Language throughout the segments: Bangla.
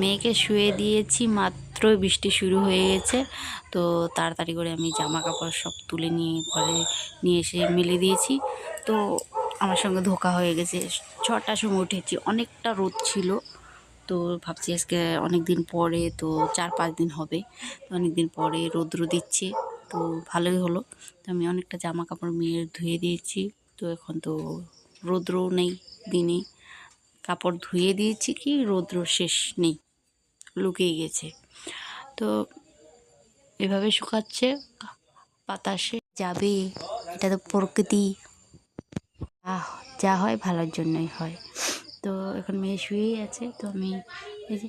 মেয়েকে শুয়ে দিয়েছি, মাত্রই বৃষ্টি শুরু হয়ে গেছে। তো তাড়াতাড়ি করে আমি জামা কাপড় সব তুলে নিয়ে ঘরে নিয়ে এসে মেলে দিয়েছি। তো আমার সঙ্গে ধোঁকা হয়ে গেছে। 6টার সময় উঠেছি, অনেকটা রোদ ছিল। তো ভাবছি আজকে অনেক দিন পরে, তো 4-5 দিন হবে, তো অনেক দিন পরে রৌদ্র দিচ্ছে, তো ভালোই হলো। তো আমি অনেকটা জামা কাপড় মেয়ের ধুয়ে দিয়েছি। তো এখন তো রৌদ্রও নেই দিনে, কাপড় ধুয়ে দিয়েছি কি রৌদ্র শেষ নেই, লুকিয়ে গেছে। তো এভাবে শুকাচ্ছে, বাতাসে যাবে। এটা তো প্রকৃতি, যা হয় ভালোর জন্যই হয়। তো এখন মেয়ে শুয়েই আছে। তো আমি এই যে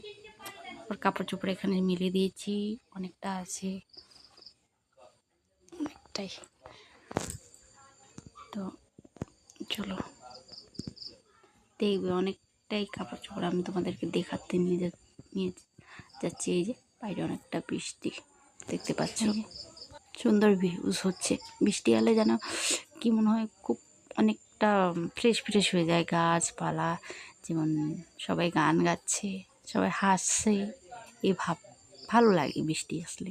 ওর কাপড় চোপড় এখানে মিলে দিয়েছি, অনেকটা আছে, অনেকটাই। তো চলো দেখবে, অনেকটাই কাপড় চোপড় আমি তোমাদেরকে দেখাতে নিয়ে যাচ্ছি। এই যে বাইরে অনেকটা বৃষ্টি দেখতে পাচ্ছ, সুন্দর ভিউজ হচ্ছে। বৃষ্টি এলে যেন কি মনে হয়, খুব অনেকটা ফ্রেশ ফ্রেশ হয়ে যায় গাছপালা, যেমন সবাই গান গাচ্ছে, সবাই হাসছে, এই ভাব ভালো লাগে বৃষ্টি আসলে।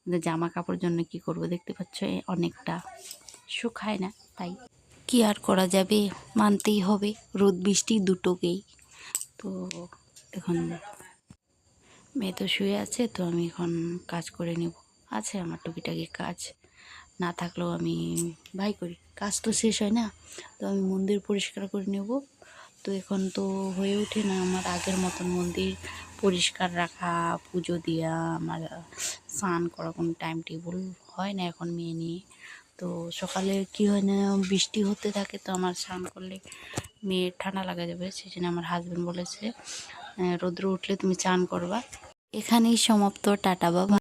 কিন্তু জামা কাপড় জন্য কি করব, দেখতে পাচ্ছ অনেকটা শুকায় না, তাই কি আর করা যাবে, মানতেই হবে রোদ বৃষ্টি দুটোকেই। তো এখন মেয়ে তো শুয়ে আছে, তো আমি এখন কাজ করে নেব। আছে আমার টুকিটাকি কাজ, না থাকলেও আমি ভাই করি, কাজ তো শেষ হয় না। তো আমি মন্দির পরিষ্কার করে নেব। তো এখন তো হয়ে ওঠে না আমার আগের মতন মন্দির পরিষ্কার রাখা, পুজো দেওয়া, আমার স্নান করা কোনো টাইম টেবিল হয় না এখন মেয়ে নিয়ে। তো সকালে কি হয় না, বৃষ্টি হতে থাকে, তো আমার স্নান করলে মেয়ের ঠান্ডা লাগা যাবে, সেই জন্য আমার হাজব্যান্ড বলেছে রৌদ্র উঠলে তুমি চান করবা। এখানেই সমাপ্ত, টাটা বাবা।